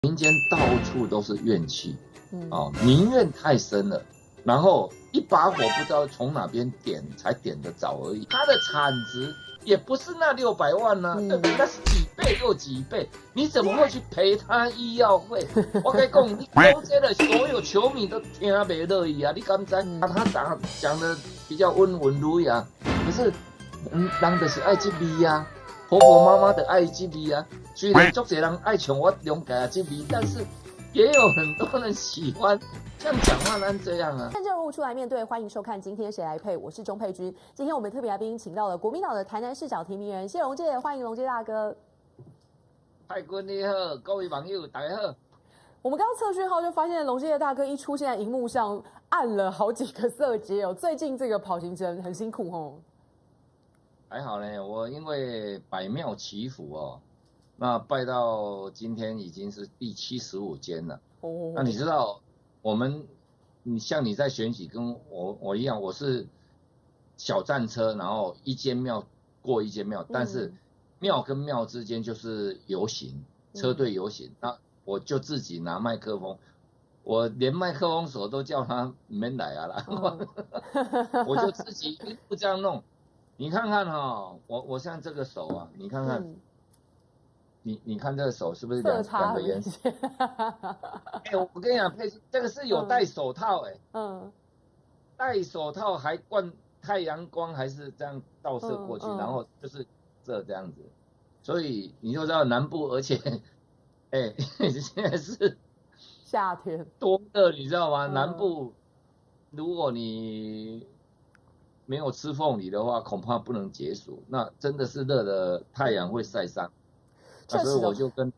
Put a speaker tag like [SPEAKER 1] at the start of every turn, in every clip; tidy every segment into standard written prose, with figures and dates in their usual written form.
[SPEAKER 1] 民间到处都是怨气，民怨太深了，然后一把火不知道从哪边点才点得着而已。它的产值也不是那600万呢、对不对？那是几倍又几倍，你怎么会去赔他医药费？我跟你讲，你中间的所有球迷都听不乐意啊！你敢知？他讲的比较温文儒雅，可是人就是爱这味啊。婆婆妈妈的爱这味啊，虽然足多人爱像我了解这味，但是也有很多人喜欢像讲话咱这样啊。
[SPEAKER 2] 看政务出来面对，欢迎收看今天谁来配，我是钟佩君。今天我们特别来宾请到了国民党的台南市长提名人谢龙介，欢迎龙介大哥。
[SPEAKER 1] 太君你好，各位网友大家好。
[SPEAKER 2] 我们刚测讯号就发现龙介大哥一出现在荧幕上，按了好几个色阶哦。最近这个跑行程很辛苦哦。
[SPEAKER 1] 还好呢，我因为百庙祈福哦，那拜到今天已经是第75间了。哦，那你知道你像你在选举跟我一样，我是小战车，然后一间庙过一间庙，但是庙跟庙之间就是游行，车队游行，那我就自己拿麦克风，我连麦克风手都叫他没来啊啦，我就自己一步这样弄。你看看哈，我像这个手啊，你看看，你看这个手是不是两个颜色？我跟你讲，这个是有戴手套戴手套还灌太阳光，还是这样照射过去，然后就是这样子，所以你就知道南部，而且，现在是
[SPEAKER 2] 夏天
[SPEAKER 1] 多热，你知道吗？南部，如果你没有吃凤梨的话，恐怕不能解暑。那真的是热的，太阳会晒伤。所以我就跟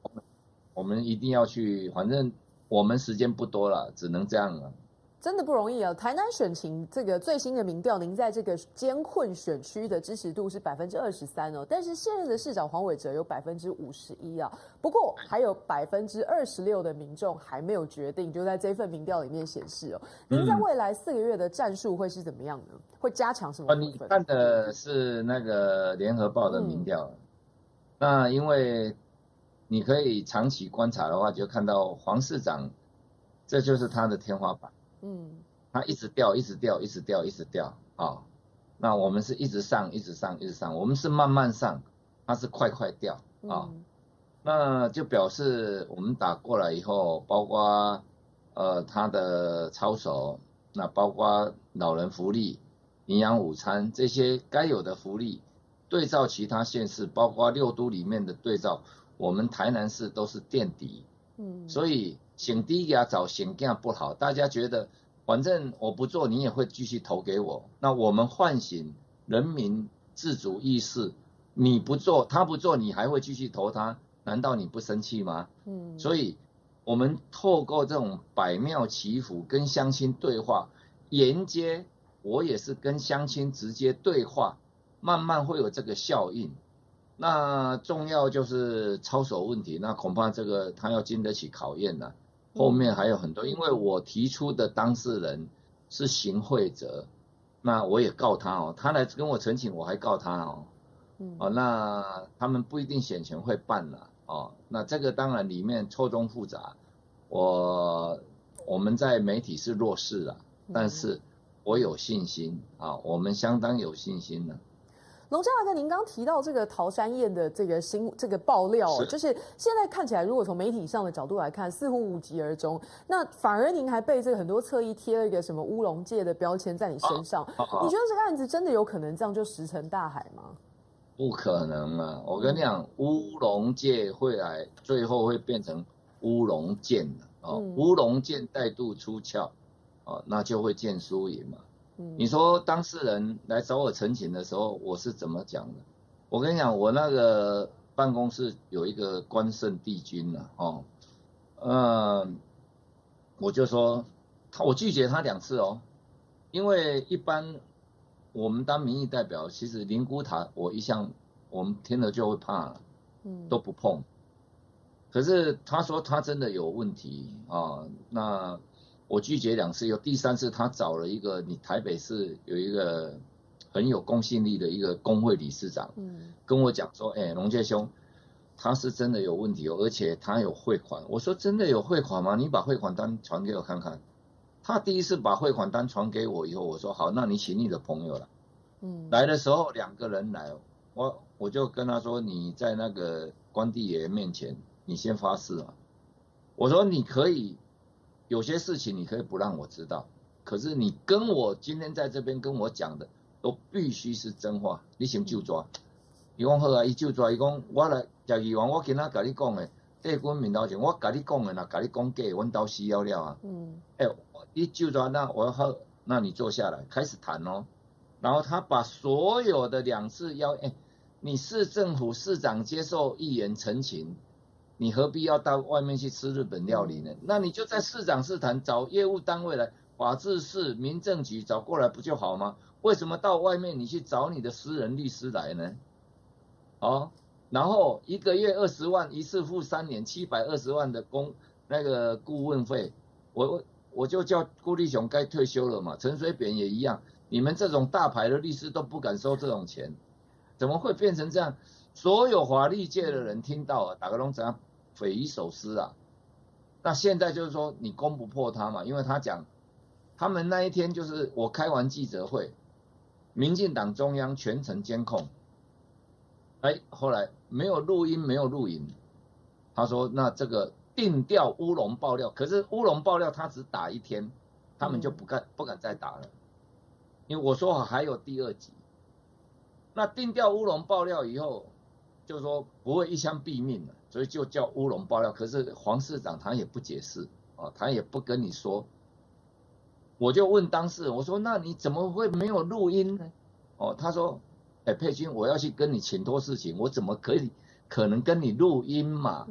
[SPEAKER 1] 我们一定要去，反正我们时间不多了，只能这样了。
[SPEAKER 2] 真的不容易啊！台南选情这个最新的民调，您在这个艰困选区的支持度是23%哦，但是现任的市长黄伟哲有51%啊。不过还有26%的民众还没有决定，就在这份民调里面显示哦。您在未来4个月的战术会是怎么样呢？会加强什么部分？
[SPEAKER 1] 你看的是那个联合报的民调，那因为你可以长期观察的话，就看到黄市长，这就是他的天花板。他一直掉，一直掉，一直掉，一直掉啊！那我们是一直上，一直上，一直上，我们是慢慢上，他是快快掉啊！那就表示我们打过来以后，包括他的操守，那包括老人福利、营养午餐这些该有的福利，对照其他县市，包括6都里面的对照，我们台南市都是垫底。所以选低压找选价不好，大家觉得反正我不做，你也会继续投给我。那我们唤醒人民自主意识，你不做，他不做，你还会继续投他？难道你不生气吗？所以我们透过这种百庙祈福跟乡亲对话，沿接我也是跟乡亲直接对话，慢慢会有这个效应。那重要就是操守问题，那恐怕这个他要经得起考验了。后面还有很多，因为我提出的当事人是邢慧哲，那我也告他哦，他来跟我澄清，我还告他哦。那他们不一定选前会办了哦。那这个当然里面错综复杂，我们在媒体是弱势了，但是我有信心啊，我们相当有信心了。
[SPEAKER 2] 龙介大哥，您刚提到这个桃山宴的这个爆料，就是现在看起来，如果从媒体上的角度来看，似乎无疾而终。那反而您还被这个很多侧翼贴了一个什么乌龙界的标签在你身上，你觉得这个案子真的有可能这样就石沉大海吗？
[SPEAKER 1] 不可能啊！我跟你讲，乌龙界最后会变成乌龙剑的乌龙剑带度出鞘那就会见输赢嘛。你说当事人来找我陈情的时候，我是怎么讲的？我跟你讲，我那个办公室有一个关圣帝君我就说我拒绝他2次因为一般我们当民意代表，其实灵骨塔我们听了就会怕了，都不碰。可是他说他真的有问题那我拒绝2次，有第3次他找了一个你台北市有一个很有公信力的一个工会理事长，跟我讲说，龙介兄，他是真的有问题哦，而且他有汇款。我说真的有汇款吗？你把汇款单传给我看看。他第一次把汇款单传给我以后，我说好，那你请你的朋友来。来的时候2个人来，我就跟他说，你在那个关帝爷面前，你先发誓嘛。我说你可以有些事情你可以不让我知道，可是你跟我今天在这边跟我讲的都必须是真话，你先就抓。伊讲好啊，伊就抓，伊讲我来食议员，我今仔甲你讲的，在阮面头前，我甲你讲的啦，甲你讲假，阮都死了啊。你就抓，那我好，那你坐下来开始谈哦。然后他把所有的2次你市政府市长接受议员陈情，你何必要到外面去吃日本料理呢？那你就在市长室谈，找业务单位来，法制室、民政局找过来不就好吗？为什么到外面你去找你的私人律师来呢？然后1个月20万，一次付3年，720万的那个顾问费，我就叫顾立雄该退休了嘛，陈水扁也一样，你们这种大牌的律师都不敢收这种钱，怎么会变成这样？所有法律界的人听到啊，大家都怎样匪夷所思啊。那现在就是说你攻不破他嘛，因为他讲他们那一天就是我开完记者会，民进党中央全程监控，后来没有录音没有录影，他说那这个定调乌龙爆料，可是乌龙爆料他只打1天，他们就不敢再打了，因为我说好还有第2集。那定调乌龙爆料以后，就说不会一枪毙命了，所以就叫乌龙爆料。可是黄市长他也不解释他也不跟你说。我就问当事人，我说那你怎么会没有录音呢？他说佩君，我要去跟你请托事情，我怎么可能跟你录音嘛？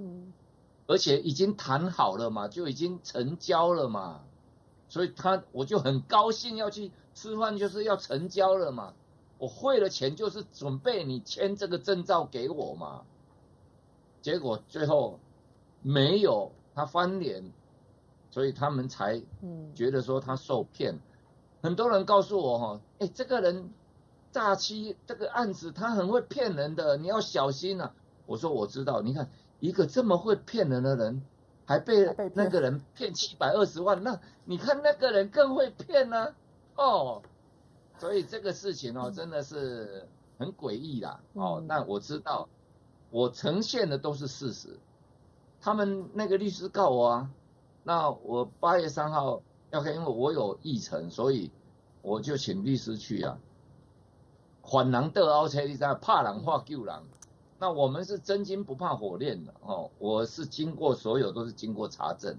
[SPEAKER 1] 而且已经谈好了嘛，就已经成交了嘛，所以我就很高兴要去吃饭，就是要成交了嘛。我汇了钱就是准备你签这个证照给我嘛，结果最后没有，他翻脸，所以他们才觉得说他受骗。很多人告诉我这个人诈欺这个案子他很会骗人的，你要小心啊。我说我知道，你看一个这么会骗人的人，还被那个人骗720万，那你看那个人更会骗呢所以这个事情真的是很诡异啦但我知道我呈现的都是事实。他们那个律师告我啊，那我8月3号要看，因为我有议程，所以我就请律师去啊。反人倒后车，你知道，怕人怕救人。那我们是真金不怕火炼的我是经过所有都是经过查证。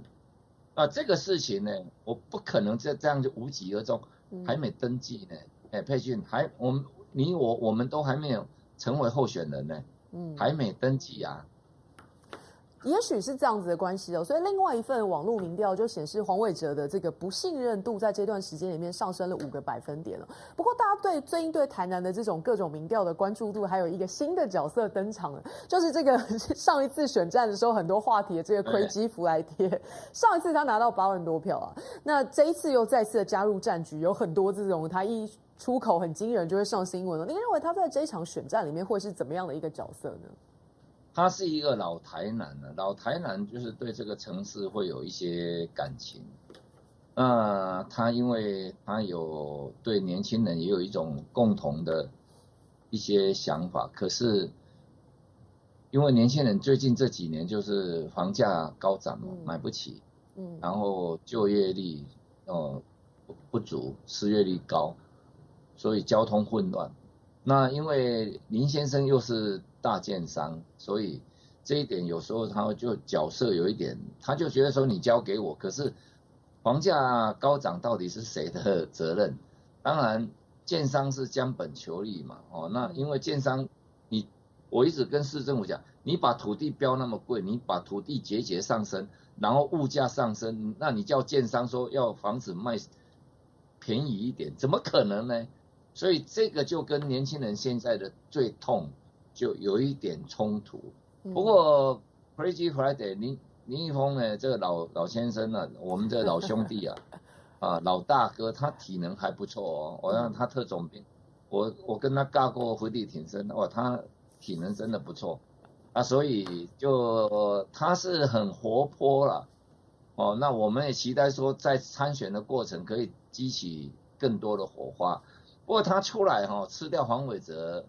[SPEAKER 1] 这个事情呢，我不可能这样就无疾而终。还没登记呢，佩君我们都还没有成为候选人呢，还没登记啊。
[SPEAKER 2] 也许是这样子的关系所以另外一份网络民调就显示黄伟哲的这个不信任度在这段时间里面上升了5个百分点了。不过大家最近对台南的这种各种民调的关注度，还有一个新的角色登场了，就是这个上一次选战的时候很多话题的这个窥基福来贴，上一次他拿到8万多票啊，那这一次又再次的加入战局，有很多这种他一出口很惊人就会上新闻了。您认为他在这一场选战里面会是怎么样的一个角色呢？
[SPEAKER 1] 他是一个老台南老台南就是对这个城市会有一些感情。他因为他有对年轻人也有一种共同的一些想法，可是因为年轻人最近这几年就是房价高涨买不起，然后就业率不足，失业率高，所以交通混乱。那因为林先生又是大建商，所以这一点有时候他就角色有一点，他就觉得说你交给我，可是房价高涨到底是谁的责任？当然建商是将本求利嘛，那因为建商我一直跟市政府讲，你把土地标那么贵，你把土地节上升，然后物价上升，那你叫建商说要房子卖便宜一点，怎么可能呢？所以这个就跟年轻人现在的最痛就有一点冲突。不过 Crazy Friday 林义峰呢，这个老先生呢，我们这老兄弟老大哥，他体能还不错我让他特种兵，我跟他尬过伏地挺身他体能真的不错。所以就他是很活泼了。那我们也期待说在参选的过程可以激起更多的火花。不过他出来吃掉黄伟哲，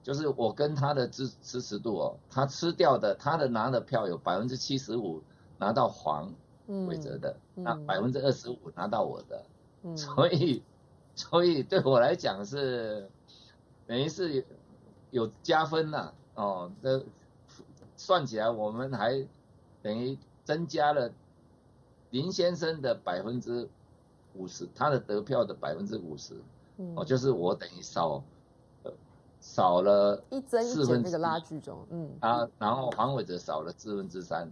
[SPEAKER 1] 就是我跟他的支持度他吃掉的他的拿的票有75%拿到黄伟哲的，那25%拿到我的，所以对我来讲是等于是有加分了这算起来我们还等于增加了林先生的50%，他的得票的50%，就是我等于少了
[SPEAKER 2] 一增一减那个拉锯中，
[SPEAKER 1] 然后黄伟哲少了3/4。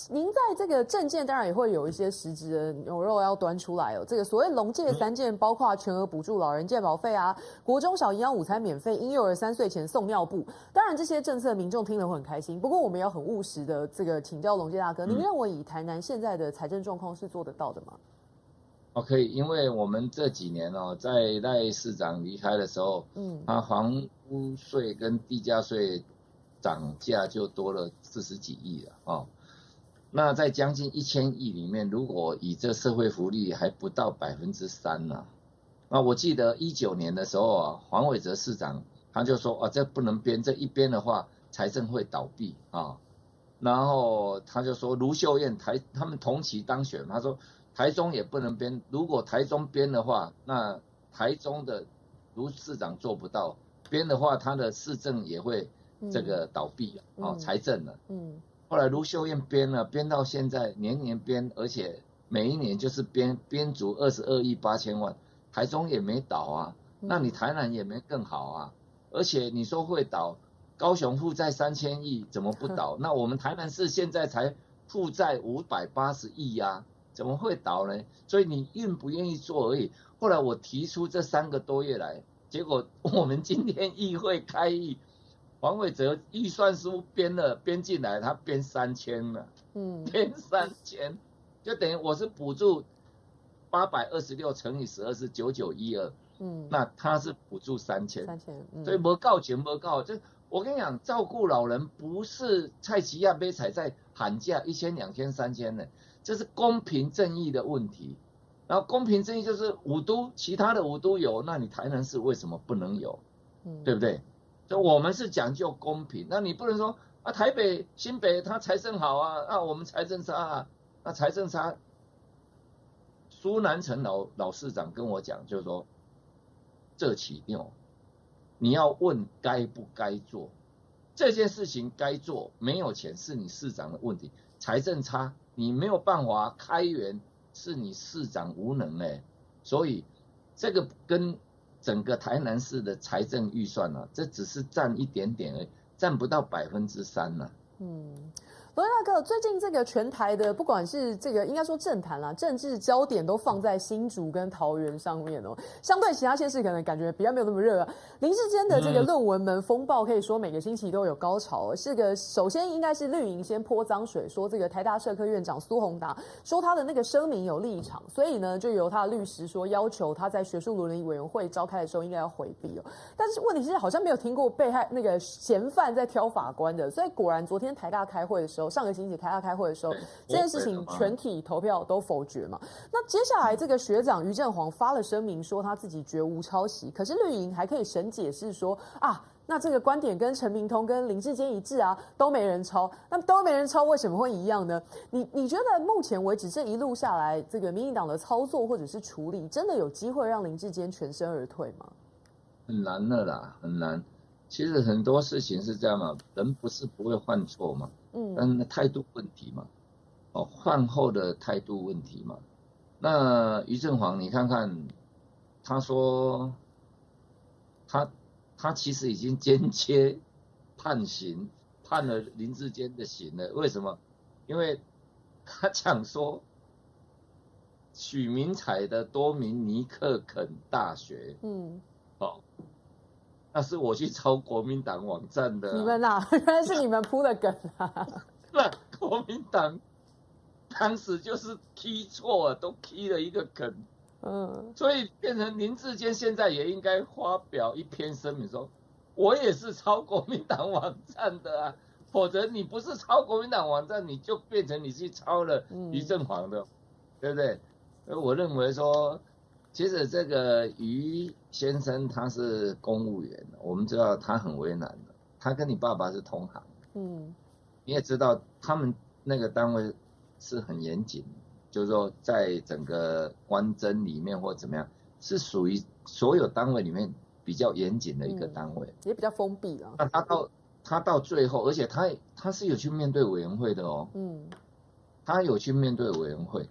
[SPEAKER 2] 您在这个政见当然也会有一些实质的牛肉要端出来这个所谓龙界3件，包括全额补助老人健保费啊，国中小营养午餐免费，婴幼儿3岁前送尿布。当然这些政策民众听了会很开心，不过我们要很务实的这个请教龙介大哥，您认为以台南现在的财政状况是做得到的吗？
[SPEAKER 1] 可以，因为我们这几年在赖市长离开的时候，他房屋税跟地价税涨价就多了40几亿了那在将近1000亿里面，如果以这社会福利还不到3%呢。那我记得19年的时候黄伟哲市长他就说这不能编，这一编的话财政会倒闭然后他就说卢秀燕他们同期当选，他说台中也不能编，如果台中编的话，那台中的卢市长做不到，编的话他的市政也会这个倒闭财政了。后来卢秀燕编了，编到现在年年编，而且每一年就是编足22亿8千万，台中也没倒那你台南也没更好而且你说会倒，高雄负债3000亿怎么不倒？那我们台南市现在才负债580亿怎么会倒呢？所以你愿不愿意做而已。后来我提出这3个多月来，结果我们今天议会开议，黄伟哲预算书编进来，他编3000了，编3000，就等于我是补助826乘以12是9912，那他是补助3000，所以没够钱没够，就我跟你讲，照顾老人不是蔡奇亚买菜在喊价1000、2000、3000的，这是公平正义的问题。然后公平正义就是5都，其他的5都有，那你台南市为什么不能有？对不对？所以我们是讲究公平，那你不能说台北、新北他财政好我们财政差那财政差。苏南成老市长跟我讲，就是说这起尿，你要问该不该做这件事情，该做没有钱是你市长的问题，财政差你没有办法开源是你市长无能所以这个跟整个台南市的财政预算这只是占一点点而已，占不到3%
[SPEAKER 2] 罗大哥，最近这个全台的不管是这个应该说政坛啦，政治焦点都放在新竹跟桃园上面相对其他县市可能感觉比较没有那么热林智坚的这个论文门风暴可以说每个星期都有高潮首先应该是绿营先泼脏水，说这个台大社科院长苏宏达说他的那个声明有立场，所以呢就由他的律师说要求他在学术伦理委员会召开的时候应该要回避但是问题是好像没有听过被害那个嫌犯在挑法官的，所以果然昨天台大开会的时候，上个星期台大开会的时候，这件事情全体投票都否决嘛。那接下来这个学长于正煌发了声明说他自己绝无抄袭，可是绿营还可以神解释说那这个观点跟陈明通跟林智坚一致都没人抄，那都没人抄为什么会一样呢？你觉得目前为止这一路下来，这个民进党的操作或者是处理，真的有机会让林智坚全身而退吗？
[SPEAKER 1] 很难的啦，很难。其实很多事情是这样嘛，人不是不会犯错嘛，但是态度问题嘛，饭后的态度问题嘛。那于正煌，你看看，他说他其实已经间接判了林智坚的刑了，为什么？因为他讲说许明采的多明尼克肯大学，那是我去抄国民党网站的。
[SPEAKER 2] 你们原来是你们铺的梗
[SPEAKER 1] 那国民党当时就是踢错了，都踢了一个梗。所以变成林智坚现在也应该发表一篇声明说，我也是抄国民党网站的啊，否则你不是抄国民党网站，你就变成你去抄了于正煌的，对不对？我认为说，其实这个于先生他是公务员，我们知道他很为难的，他跟你爸爸是同行，你也知道他们那个单位是很严谨，就是说在整个官箴里面或怎么样，是属于所有单位里面比较严谨的一个单位，
[SPEAKER 2] 也比较封闭了。
[SPEAKER 1] 那他到最后，而且他是有去面对委员会的哦，他有去面对委员会，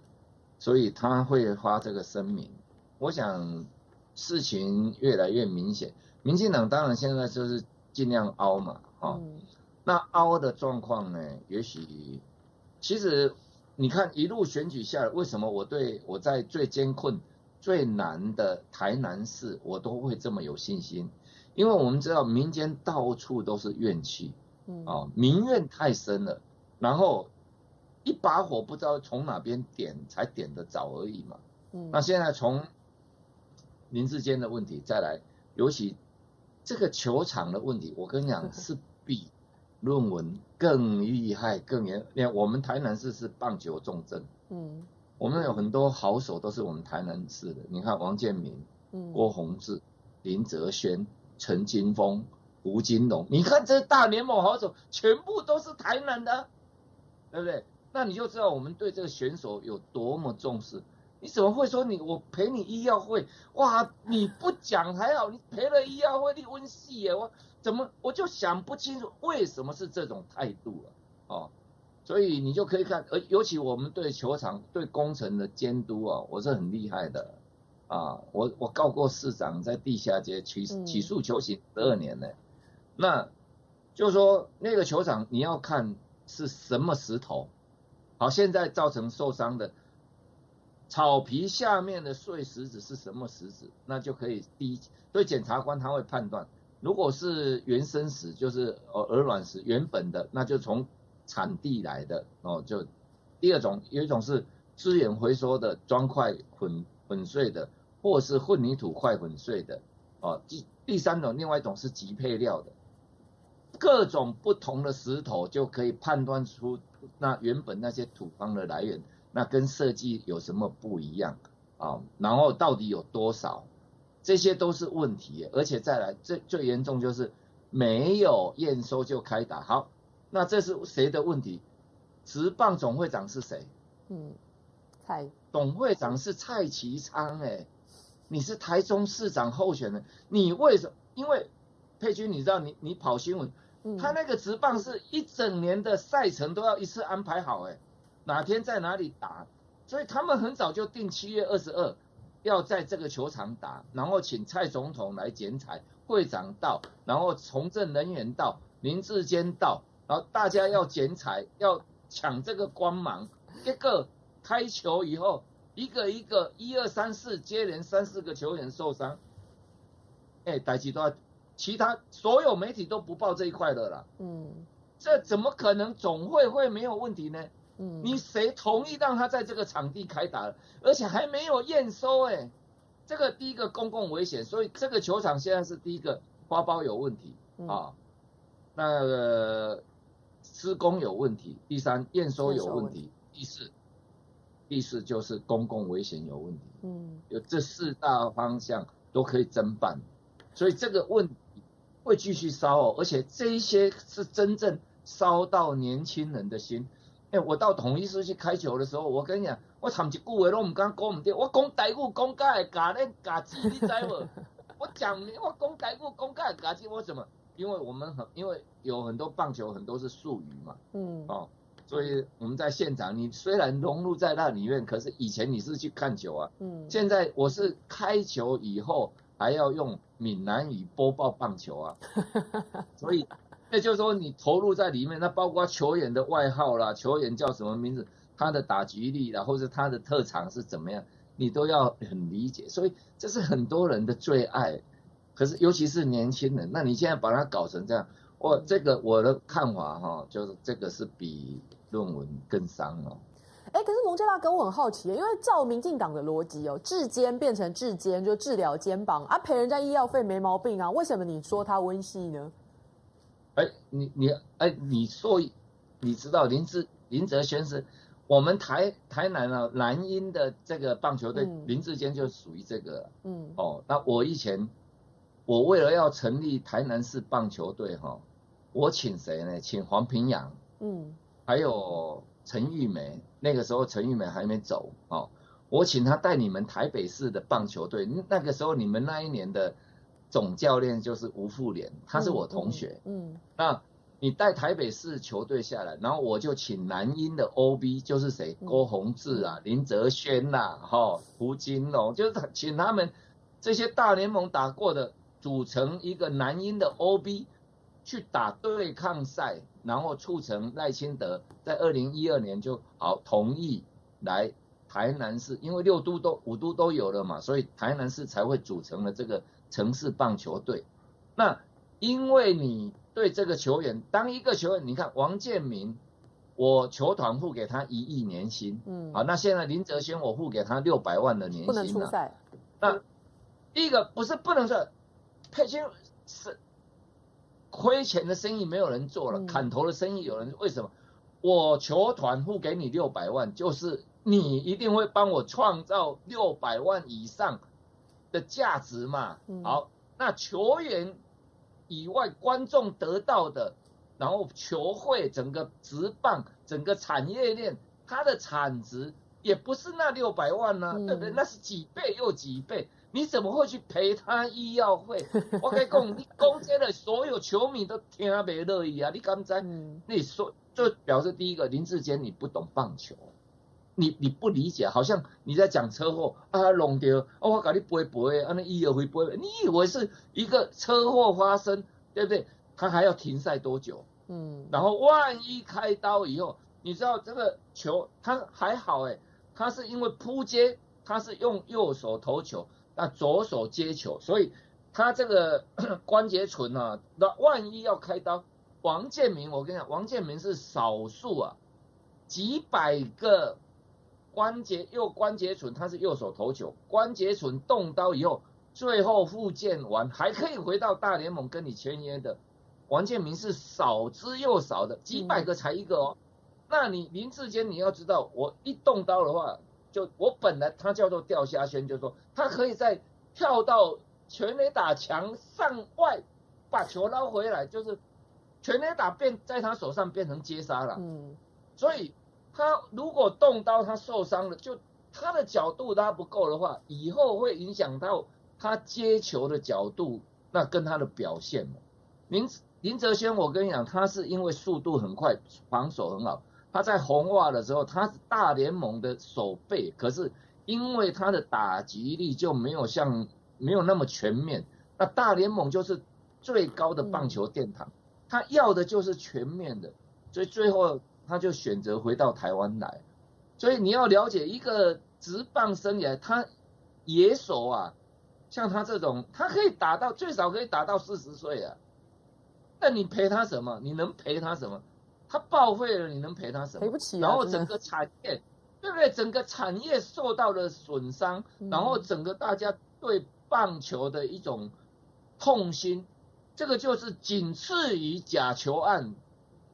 [SPEAKER 1] 所以他会发这个声明。我想事情越来越明显，民进党当然现在就是尽量凹嘛，那凹的状况呢，也许其实你看一路选举下来，为什么我在最艰困、最难的台南市，我都会这么有信心？因为我们知道民间到处都是怨气，民怨太深了，然后一把火不知道从哪边点才点得着而已嘛。那现在从林智坚的问题再来，尤其这个球场的问题，我跟你讲是比论文更厉害、更严。我们台南市是棒球重镇，我们有很多好手都是我们台南市的。你看王建民、郭宏志、林哲轩、陈金峰、吴金龙，你看这大联盟好手全部都是台南的，对不对？那你就知道我们对这个选手有多么重视。你怎么会说我陪你医药会？哇，你不讲还好，你陪了医药会，你温戏耶，我就想不清楚为什么是这种态度了，所以你就可以看，尤其我们对球场、对工程的监督啊，我是很厉害的啊，我告过市长在地下街起诉求刑12年呢，那就是说那个球场你要看是什么石头，好，现在造成受伤的。草皮下面的碎石子是什么石子？那就可以所以检察官他会判断，如果是原生石，就是鹅卵石原本的，那就从产地来的就第二种，有一种是资源回收的砖块粉碎的，或是混凝土块粉碎的第三种，另外一种是级配料的，各种不同的石头就可以判断出那原本那些土方的来源。那跟设计有什么不一样然后到底有多少，这些都是问题，而且再来最严重就是没有验收就开打。好，那这是谁的问题？职棒总会长是谁？总会长是蔡其昌你是台中市长候选人，你为什么？因为佩君，你知道你跑新闻，他那个职棒是一整年的赛程都要一次安排好哪天在哪里打，所以他们很早就定7月22要在这个球场打，然后请蔡总统来剪彩，会长到，然后从政人员到，林智坚到，然后大家要剪彩，要抢这个光芒。结果开球以后，一个1、2、3、4接连3、4个球员受伤，代志都要，其他所有媒体都不报这一块的啦。这怎么可能总会没有问题呢？你谁同意让他在这个场地开打了？而且还没有验收这个第一个公共危险，所以这个球场现在是第一个花苞有问题那个施工有问题，第3验收有问题，第四就是公共危险有问题。有这4大方向都可以侦办，所以这个问题会继续烧而且这一些是真正烧到年轻人的心。我到统一市去开球的时候，我跟你讲，我谈一句话都不敢讲不对，我讲台语讲甲会咬恁牙齿，你知无？我讲台语讲甲会牙齿，我怎么？因为有很多棒球很多是术语嘛，所以我们在现场，你虽然融入在那里面，可是以前你是去看球现在我是开球以后还要用闽南语播报棒球所以。那就是说你投入在里面，那包括球员的外号啦，球员叫什么名字，他的打击力啦，或者他的特长是怎么样，你都要很理解。所以这是很多人的最爱，可是尤其是年轻人，那你现在把它搞成这样，我的看法就是这个是比论文更伤
[SPEAKER 2] 可是龙家大哥，我很好奇，因为照民进党的逻辑哦，治肩变成治肩，就治疗肩膀啊，赔人家医药费没毛病啊，为什么你说他温系呢？
[SPEAKER 1] 你说，你知道林哲轩是我们台南啊蓝鹰的这个棒球队，林志坚就属于这个。那我为了要成立台南市棒球队我请谁呢？请黄平洋，还有陈玉梅，那个时候陈玉梅还没走我请他带你们台北市的棒球队。那个时候你们那一年的总教练就是吴富连，他是我同学。那你带台北市球队下来，然后我就请南鹰的 OB， 就是谁？郭宏志啊、林哲轩胡金龙，就是请他们这些大联盟打过的，组成一个南鹰的 OB 去打对抗赛，然后促成赖清德在2012年就同意来台南市，因为5都都有了嘛，所以台南市才会组成了这个城市棒球队。那因为你对这个球员，当一个球员，你看王建民，我球团付给他1亿年薪，那现在林哲轩我付给他600万的年薪，
[SPEAKER 2] 不能出赛。
[SPEAKER 1] 那第一个不是不能说，佩青是亏钱的生意没有人做了，砍头的生意有人，为什么？我球团付给你600万，就是你一定会帮我创造600万以上的价值嘛。好，那球员以外，观众得到的，然后球会整个职棒整个产业链，它的产值也不是那600万呢，对不对？那是几倍又几倍，你怎么会去赔他医药费？我跟你讲，你攻击了所有球迷都听不乐意啊！你刚才你说，就表示第一个林志坚你不懂棒球。你不理解，好像你在讲车祸弄掉我给你赔那医药费赔，你以为是一个车祸发生，对不对？他还要停赛多久？然后万一开刀以后，你知道这个球他还好他是因为扑接，他是用右手投球，那左手接球，所以他这个关节唇那万一要开刀，王建民我跟你讲，王建民是少数几百个。右关节唇，他是右手投球，关节唇动刀以后，最后复健完还可以回到大联盟跟你签约的，王建民是少之又少的，几百个才一个那你林志坚你要知道，我一动刀的话，就我本来他叫做钓虾轩，就是说他可以在跳到全垒打墙上外把球捞回来，就是全垒打在他手上变成接杀了。所以。他如果动刀，他受伤了，就他的角度拉不够的话，以后会影响到他接球的角度，那跟他的表现嘛。林哲轩，我跟你讲，他是因为速度很快，防守很好。他在红袜的时候，他是大联盟的守备，可是因为他的打击力就没有那么全面。那大联盟就是最高的棒球殿堂，他要的就是全面的，所以最后。他就选择回到台湾来，所以你要了解一个职棒生涯，他野手像他这种，他可以最少可以打到40岁那你赔他什么？你能赔他什么？他报废了，你能赔他什么？
[SPEAKER 2] 赔不起
[SPEAKER 1] 然后整个产业，对不对？整个产业受到了损伤，然后整个大家对棒球的一种痛心，这个就是仅次于假球案。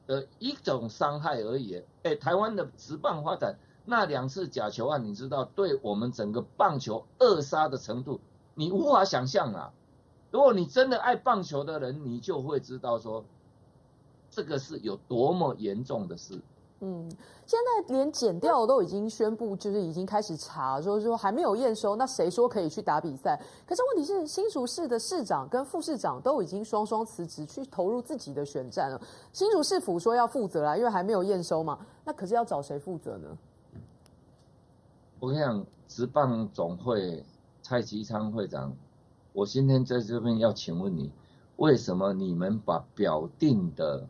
[SPEAKER 1] 的一种伤害而已。台湾的职棒发展那2次假球案，你知道对我们整个棒球扼杀的程度，你无法想象如果你真的爱棒球的人，你就会知道说，这个是有多么严重的事。
[SPEAKER 2] 现在连检调都已经宣布，就是已经开始查，说还没有验收，那谁说可以去打比赛？可是问题是，新竹市的市长跟副市长都已经双双辞职，去投入自己的选战了。新竹市府说要负责啦，因为还没有验收嘛。那可是要找谁负责呢？
[SPEAKER 1] 我跟你讲，职棒总会蔡其昌会长，我今天在这边要请问你，为什么你们把表定的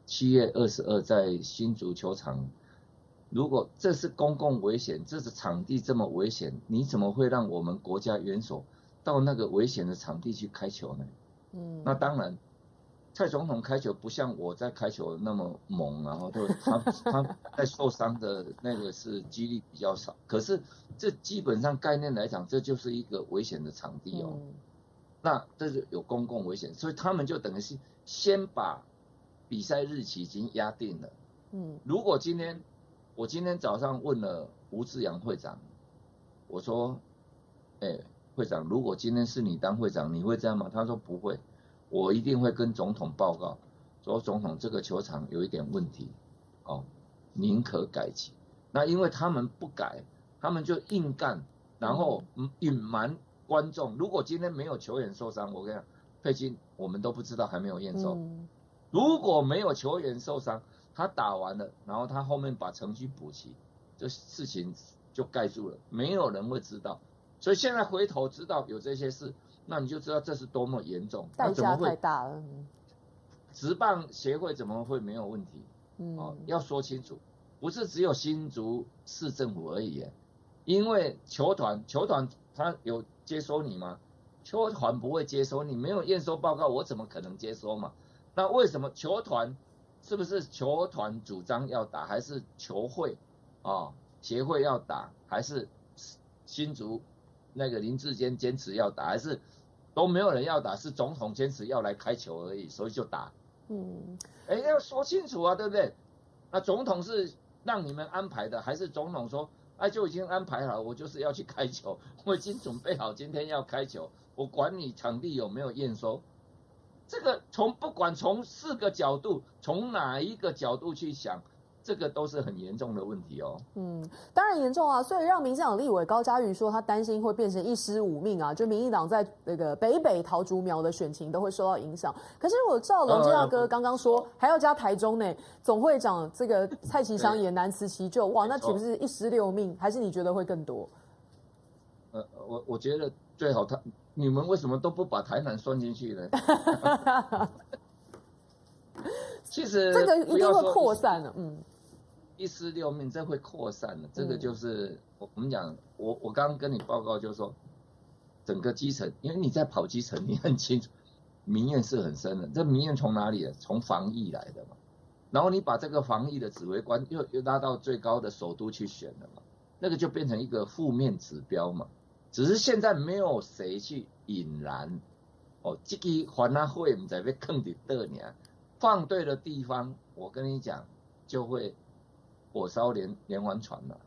[SPEAKER 1] 7月22在新竹球场，如果这是公共危险，这是场地这么危险，你怎么会让我们国家元首到那个危险的场地去开球呢？那当然，蔡总统开球不像我在开球那么猛，然后他在受伤的那个是几率比较少。可是这基本上概念来讲，这就是一个危险的场地哦。那这就有公共危险，所以他们就等于是先把比赛日期已经压定了。如果我今天早上问了吴志阳会长，我说，会长，如果今天是你当会长，你会这样吗？他说不会。我一定会跟总统报告，说总统这个球场有一点问题，宁可改期。那因为他们不改，他们就硬干，然后隐瞒观众。如果今天没有球员受伤，我跟你讲，佩金我们都不知道，还没有验收。如果没有球员受伤，他打完了，然后他后面把程序补齐，这事情就盖住了，没有人会知道。所以现在回头知道有这些事。那你就知道这是多么严重，
[SPEAKER 2] 代价太大了。
[SPEAKER 1] 职棒协会怎么会没有问题？要说清楚，不是只有新竹市政府而已。因为球团他有接收你吗？球团不会接收你，没有验收报告，我怎么可能接收嘛？那为什么球团是不是球团主张要打，还是球会协会要打，还是新竹那个林志坚坚持要打，还是？都没有人要打，是总统坚持要来开球而已，所以就打。要说清楚啊，对不对？那总统是让你们安排的，还是总统说，就已经安排好，我就是要去开球，我已经准备好今天要开球，我管你场地有没有验收。这个不管从4个角度，从哪一个角度去想。这个都是很严重的问题哦。
[SPEAKER 2] 当然严重啊，所以让民进党立委高嘉瑜说他担心会变成一尸5命啊，就民进党在那个北桃竹苗的选情都会受到影响。可是我照龙介大哥刚刚说，还要加台中呢，总会长这个蔡其昌也难辞其咎，哇，那岂不是一尸6命？还是你觉得会更多？
[SPEAKER 1] 我觉得最好你们为什么都不把台南算进去呢？其实
[SPEAKER 2] 这个一定会扩散的，
[SPEAKER 1] 一尸6命，这会扩散的。这个就是我们讲，我刚刚跟你报告，就是说，整个基层，因为你在跑基层，你很清楚，民怨是很深的。这民怨从哪里来？从防疫来的嘛。然后你把这个防疫的指挥官又拉到最高的首都去选了嘛，那个就变成一个负面指标嘛。只是现在没有谁去引燃，这个反而会不知道要放在哪里。放对的地方，我跟你讲，就会火烧连环船了，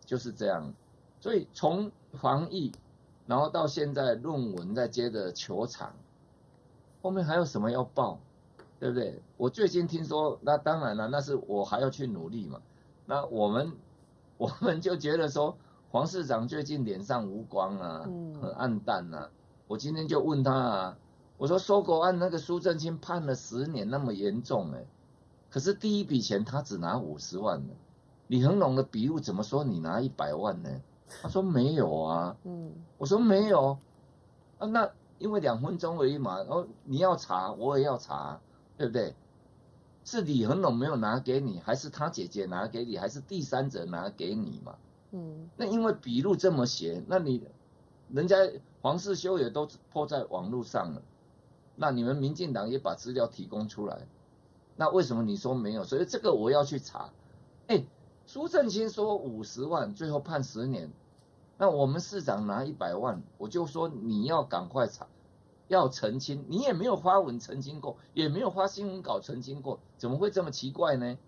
[SPEAKER 1] 就是这样。所以从防疫，然后到现在论文，再接着球场，后面还有什么要报，对不对？我最近听说，那当然了，那是我还要去努力嘛。那我们就觉得说，黄市长最近脸上无光啊，很暗淡啊。我今天就问他啊。我说收购案那个苏正清判了10年，那么严重可是第一笔钱他只拿50万呢。李恒龙的笔录怎么说你拿100万呢？他说没有啊。我说没有那因为2分钟而已嘛。然后你要查，我也要查，对不对？是李恒龙没有拿给你，还是他姐姐拿给你，还是第三者拿给你嘛？那因为笔录这么写，那人家黄世修也都po在网络上了。那你们民进党也把资料提供出来，那为什么你说没有？所以这个我要去查。苏正清说50万，最后判10年，那我们市长拿100万，我就说你要赶快查，要澄清。你也没有发文澄清过，也没有发新闻稿澄清过，怎么会这么奇怪呢？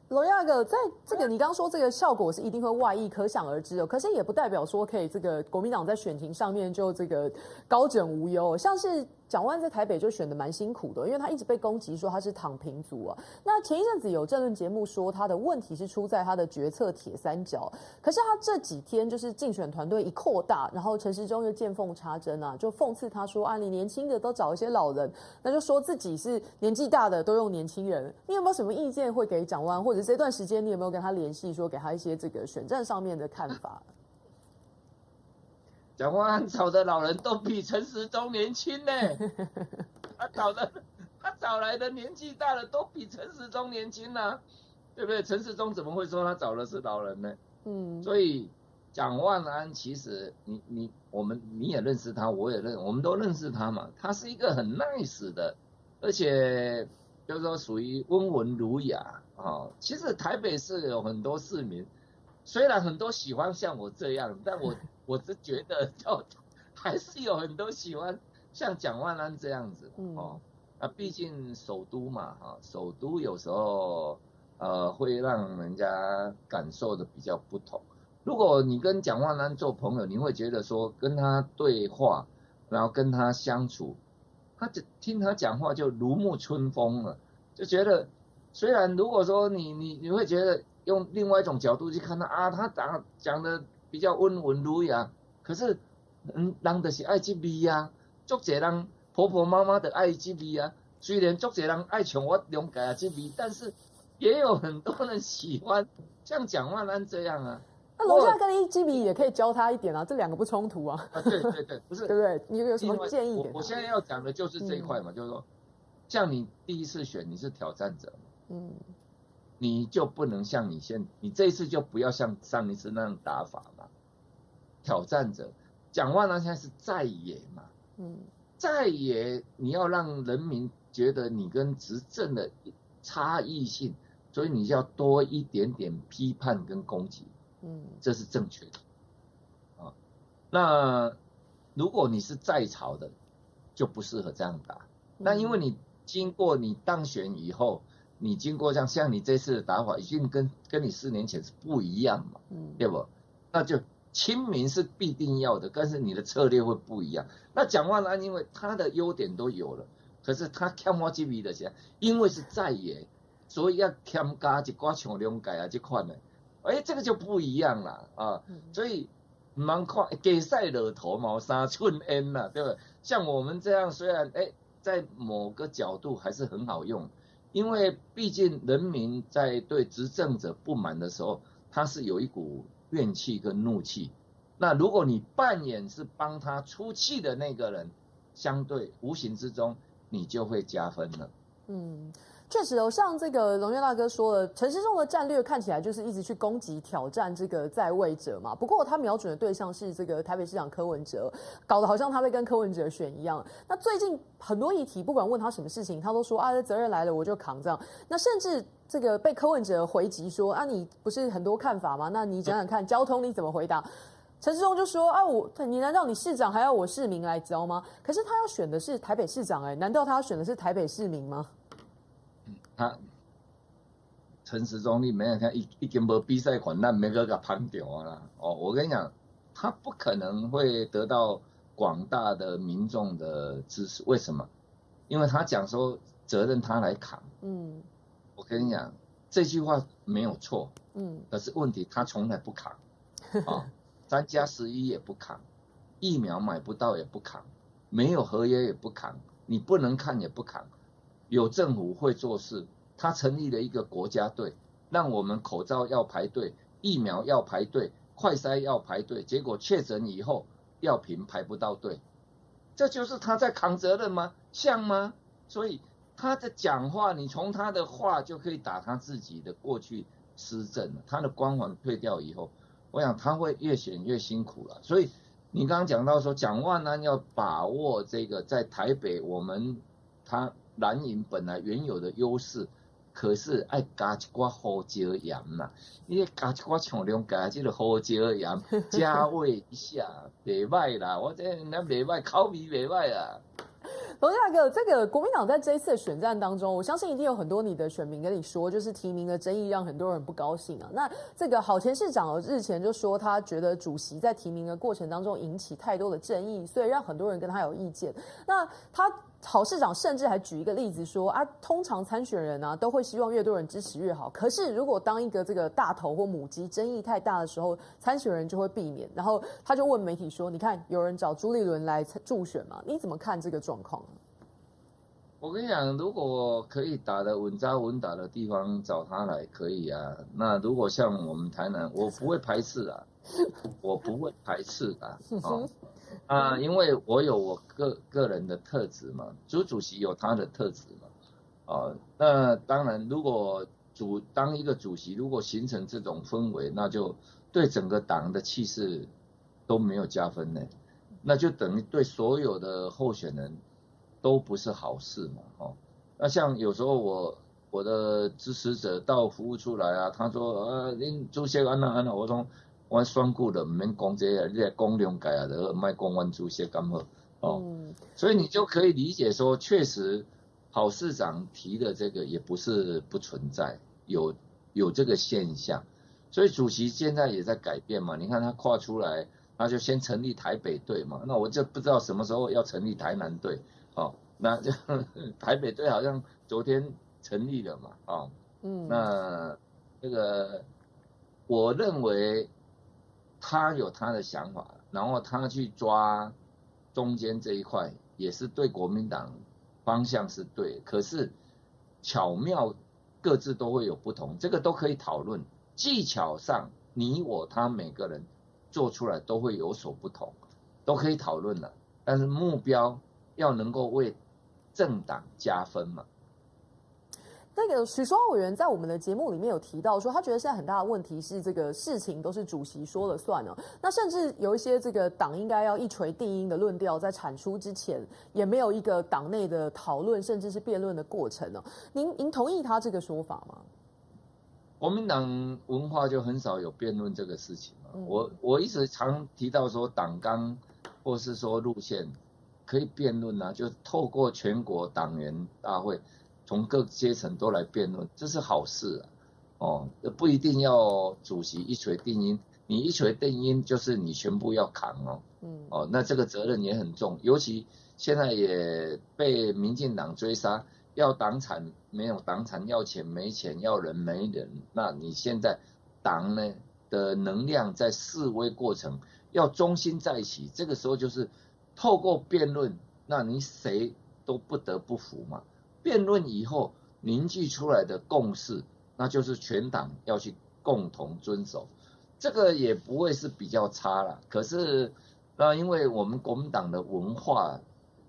[SPEAKER 2] 龙亚哥，在这个你刚刚说这个效果是一定会外溢，可想而知的。可是也不代表说可以这个国民党在选情上面就这个高枕无忧。像是蒋万在台北就选的蛮辛苦的，因为他一直被攻击说他是躺平族啊。那前一阵子有政论节目说他的问题是出在他的决策铁三角，可是他这几天就是竞选团队一扩大，然后陈时中又见缝插针啊，就讽刺他说啊，你年轻的都找一些老人，那就说自己是年纪大的都用年轻人。你有没有什么意见会给蒋万，或者这段时间你有没有跟他联系，说给他一些这个选战上面的看法？
[SPEAKER 1] 蒋万安找的老人都比陈时中年轻呢，他找来的年纪大的都比陈时中年轻啊，对不对？陈时中怎么会说他找的是老人呢？所以蒋万安其实你也认识他，我们都认识他嘛。他是一个很 nice 的，而且就是说属于温文儒雅啊。其实台北市有很多市民，虽然很多喜欢像我这样，但我是觉得还是有很多喜欢像蒋万安这样子哦。毕竟首都嘛首都有时候会让人家感受的比较不同。如果你跟蒋万安做朋友，你会觉得说跟他对话，然后跟他相处，听他讲话就如沐春风了，就觉得虽然如果说你会觉得用另外一种角度去看他他讲的比较温文儒雅，可是人就是爱这味啊，足侪人婆婆妈妈的爱这味啊，虽然足侪人爱像我了解这味，但是也有很多人喜欢像蒋万安这样啊。
[SPEAKER 2] 那楼下跟你基米也可以教他一点啊，这两个不冲突啊。
[SPEAKER 1] 对，不是，
[SPEAKER 2] 对不对？你有什么建议给他？
[SPEAKER 1] 我现在要讲的就是这一块嘛，就是说，像你第一次选你是挑战者嘛，你就不能像你这一次就不要像上一次那样打法嘛。挑战者，蒋万安现在是在野嘛，在野你要让人民觉得你跟执政的差异性，所以你就要多一点点批判跟攻击。这是正确的那如果你是在朝的，就不适合这样打。那因为你经过你当选以后，你经过像你这次的打法，已经跟你4年前是不一样嘛，对不？那就亲民是必定要的，但是你的策略会不一样。那蒋万安因为他的优点都有了，可是他欠我这味的是，因为是在野，所以要添加一寡像谅解这款的。这个就不一样了所以不能看鸡屎落土嘛有3寸烟啦，对不对？像我们这样，虽然在某个角度还是很好用，因为毕竟人民在对执政者不满的时候，他是有一股怨气跟怒气。那如果你扮演是帮他出气的那个人，相对无形之中你就会加分了。
[SPEAKER 2] 确实像这个龙渊大哥说了，陈时中的战略看起来就是一直去攻击挑战这个在位者嘛。不过他瞄准的对象是这个台北市长柯文哲，搞得好像他在跟柯文哲选一样。那最近很多议题，不管问他什么事情，他都说责任来了我就扛这样。那甚至这个被柯文哲回击说你不是很多看法吗？那你讲讲看交通你怎么回答？陈时中就说你难道你市长还要我市民来教吗？可是他要选的是台北市长难道他要选的是台北市民吗？
[SPEAKER 1] 陈时中你没有看已经没比赛权，咱没个给判掉啦。我跟你讲，他不可能会得到广大的民众的支持。为什么？因为他讲说责任他来扛。我跟你讲，这句话没有错。可是问题他从来不扛。3+11也不扛，疫苗买不到也不扛，没有合约也不扛，你不能看也不扛。有政府会做事，他成立了一个国家队，让我们口罩要排队，疫苗要排队，快筛要排队，结果确诊以后药品排不到队，这就是他在扛责任吗？像吗？所以他的讲话，你从他的话就可以打他自己的过去施政，他的光环退掉以后，我想他会越选越辛苦了。所以你刚刚讲到说蒋万安要把握这个在台北他蓝营本来原有的优势，可是爱加一寡胡椒盐啦，你加一寡像谅解这个胡椒盐，加味一下，袂歹啦，我这咱袂歹，口味袂歹啦。
[SPEAKER 2] 龙大哥，这个国民党在这一次的选战当中，我相信一定有很多你的选民跟你说，就是提名的争议让很多人不高兴啊。那这个郝前市长日前就说，他觉得主席在提名的过程当中引起太多的争议，所以让很多人跟他有意见。那郝市长甚至还举一个例子说通常参选人都会希望越多人支持越好。可是如果当一个这个大头或母鸡争议太大的时候，参选人就会避免。然后他就问媒体说：“你看有人找朱立伦来助选嘛？你怎么看这个状况？”
[SPEAKER 1] 我跟你讲，如果可以打得稳扎稳打的地方找他来可以啊。那如果像我们台南，我不会排斥我不会排斥因为我有我个人的特质嘛，主席有他的特质嘛，那当然如果当一个主席，如果形成这种氛围，那就对整个党的气势都没有加分呢，那就等于对所有的候选人都不是好事嘛，哦。那像有时候我的支持者到服务处来啊，他说恁主席安那，我说我选举的唔免讲这个，你来讲谅解啊，就莫讲阮主席咁好哦。所以你就可以理解说，确实郝市长提的这个也不是不存在，有这个现象。所以主席现在也在改变嘛，你看他跨出来，他就先成立台北队嘛，那我就不知道什么时候要成立台南队哦。那就台北队好像昨天成立了嘛，哦，那这个我认为他有他的想法，然后他去抓中间这一块，也是对国民党方向是对，可是巧妙各自都会有不同，这个都可以讨论，技巧上你我他每个人做出来都会有所不同，都可以讨论的，但是目标要能够为政党加分嘛。
[SPEAKER 2] 那个许淑华委员在我们的节目里面有提到说，他觉得现在很大的问题是这个事情都是主席说了算哦。那甚至有一些这个党应该要一锤定音的论调，在产出之前也没有一个党内的讨论，甚至是辩论的过程哦。您同意他这个说法吗？
[SPEAKER 1] 国民党文化就很少有辩论这个事情嘛。我一直常提到说，党纲或是说路线可以辩论啊，就透过全国党员大会。从各阶层都来辩论，这是好事啊！哦，不一定要主席一锤定音，你一锤定音就是你全部要扛哦。哦，那这个责任也很重，尤其现在也被民进党追杀，要党产没有党产，要钱没钱，要人没人。那你现在党呢的能量在示威过程要中心在一起，这个时候就是透过辩论，那你谁都不得不服嘛。辩论以后凝聚出来的共识，那就是全党要去共同遵守，这个也不会是比较差啦。可是那因为我们国民党的文化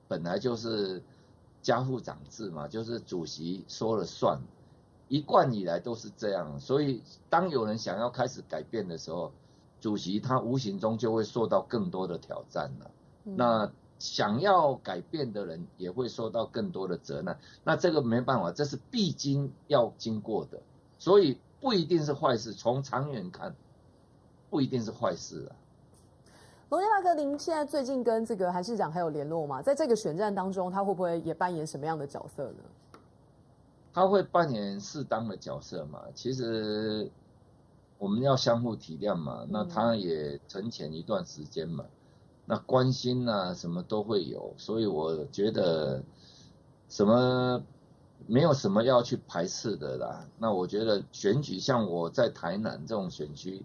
[SPEAKER 1] 本来就是家父长制嘛，就是主席说了算，一贯以来都是这样，所以当有人想要开始改变的时候，主席他无形中就会受到更多的挑战了。那想要改变的人也会受到更多的责难，那这个没办法，这是必经要经过的，所以不一定是坏事。从长远看，不一定是坏事啊。
[SPEAKER 2] 龙健大哥，您现在最近跟这个韩市长还有联络吗？在这个选战当中，他会不会也扮演什么样的角色呢？
[SPEAKER 1] 他会扮演适当的角色嘛。其实我们要相互体谅嘛。那他也沉潜一段时间嘛。那关心啊什么都会有，所以我觉得没有什么要去排斥的啦。那我觉得选举像我在台南这种选区，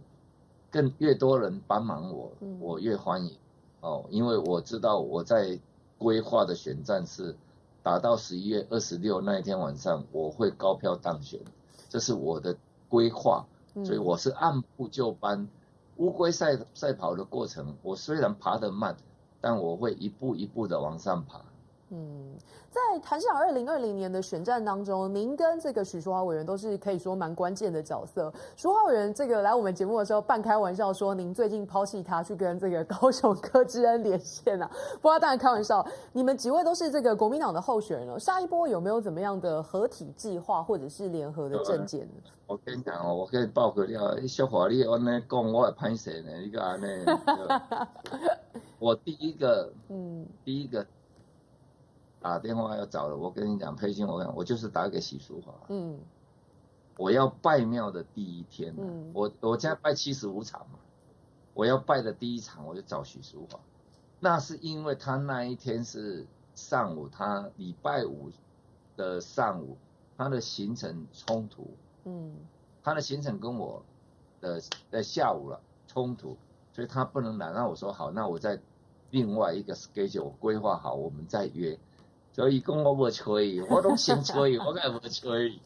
[SPEAKER 1] 越多人帮忙我越欢迎哦，因为我知道我在规划的选战是打到11月26那一天晚上我会高票当选，这是我的规划，所以我是按部就班。乌龟赛跑的过程，我虽然爬得慢，但我会一步一步的往上爬。
[SPEAKER 2] 在韩市长2020年的选战当中，您跟这个许淑华委员都是可以说蛮关键的角色。淑华委员这个来我们节目的时候，半开玩笑说您最近抛弃他去跟这个高雄柯志恩连线啊。不过当然开玩笑，你们几位都是这个国民党的候选人了，下一波有没有怎么样的合体计划或者是联合的政见呢？
[SPEAKER 1] 我跟你讲哦，我可以爆个料，小华你安尼讲，我会歹势呢，你个安尼。我第一个打电话要找了，我跟你讲，佩欣，我就是打给许淑华。我要拜庙的第一天，我现在拜75场嘛，我要拜的第一场我就找许淑华，那是因为他那一天是上午，他礼拜五的上午，他的行程冲突，他的行程跟我的下午了冲突，所以他不能来。那我说好，那我再另外一个 schedule 我规划好，我们再约。所以讲我无吹，我都先吹，我该无吹。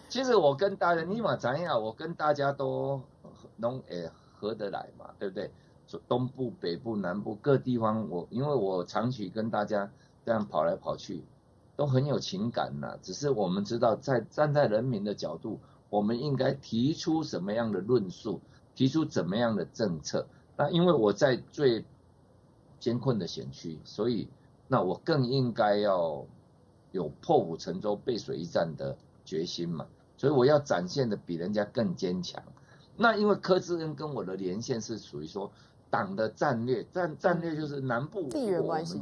[SPEAKER 1] 其实我跟大家，你嘛知影，我跟大家都拢会合得来嘛，对不对？东部、北部、南部各地方，因为我长期跟大家这样跑来跑去，都很有情感呐。只是我们知道，站在人民的角度，我们应该提出什么样的论述，提出怎么样的政策。那因为我在最艰困的选区，所以那我更应该要有破釜沉舟、背水一战的决心嘛。所以我要展现的比人家更坚强。那因为柯志恩跟我的连线是属于说党的战略，战略就是南部
[SPEAKER 2] 地缘关系，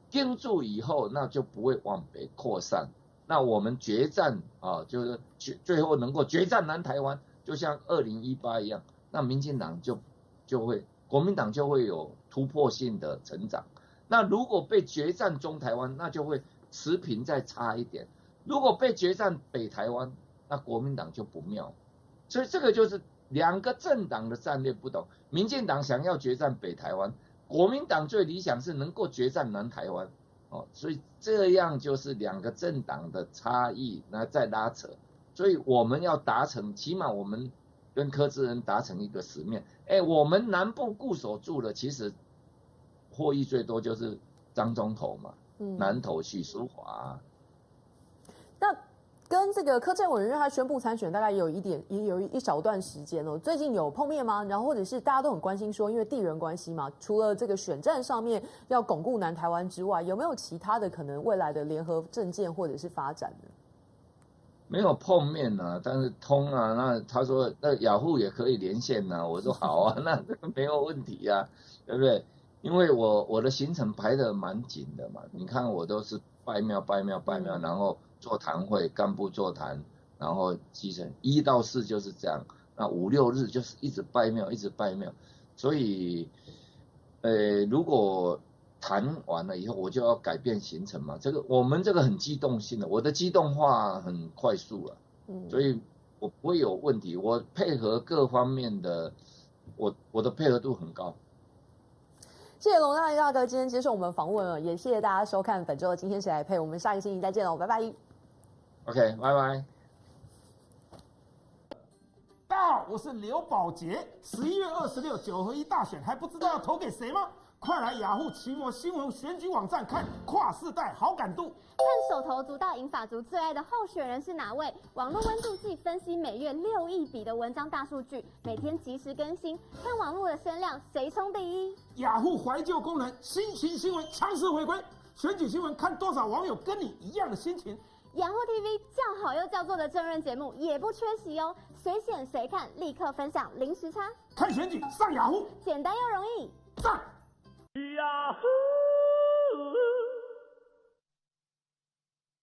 [SPEAKER 1] 盯住以后，那就不会往北扩散。那我们决战啊，就是最后能够决战南台湾，就像2018一样，那民进党就会，国民党就会有突破性的成长。那如果被决战中台湾，那就会持平再差一点。如果被决战北台湾，那国民党就不妙。所以这个就是两个政党的战略不同。民进党想要决战北台湾，国民党最理想是能够决战南台湾。所以这样就是两个政党的差异，那再拉扯。所以我们要达成，起码我们跟柯志恩达成一个使命。我们南部固守住了，其实获益最多就是张忠谋嘛，南投许淑华。
[SPEAKER 2] 那跟这个柯建委员他宣布参选，大概也有一小段时间了。最近有碰面吗？然后或者是大家都很关心说，因为地缘关系嘛，除了这个选战上面要巩固南台湾之外，有没有其他的可能未来的联合政见或者是发展呢？
[SPEAKER 1] 没有碰面啊，但是通啊。那他说那雅虎也可以连线啊，我说好啊，那这个没有问题啊，对不对？因为我的行程排得蛮紧的嘛，你看我都是拜庙，然后座谈会、干部座谈，然后基层1到4就是这样，那5、6日就是一直拜庙，所以，如果谈完了以后，我就要改变行程嘛。我们这个很机动性的，我的机动化很快速了，所以我不会有问题。我配合各方面的，我的配合度很高。
[SPEAKER 2] 谢谢龙大哥今天接受我们访问了，也谢谢大家收看本周的今天谁来配，我们下个星期再见喽，拜拜。
[SPEAKER 1] OK， 拜拜。
[SPEAKER 3] 大家好，我是刘宝杰。11月269合1大选还不知道要投给谁吗？快来雅虎奇摩新闻选举网站看跨世代好感度，
[SPEAKER 4] 看手头足到银发族最爱的候选人是哪位？网络温度计分析每月6亿笔的文章大数据，每天及时更新，看网络的声量谁冲第一？
[SPEAKER 3] 雅虎怀旧功能，心情新闻强势回归，选举新闻看多少网友跟你一样的心情。
[SPEAKER 4] 雅虎 TV 叫好又叫座的政论节目也不缺席哦，随选随看，立刻分享零时差。
[SPEAKER 3] 看选举上雅虎，
[SPEAKER 4] 简单又容易。
[SPEAKER 3] 上
[SPEAKER 5] 雅虎。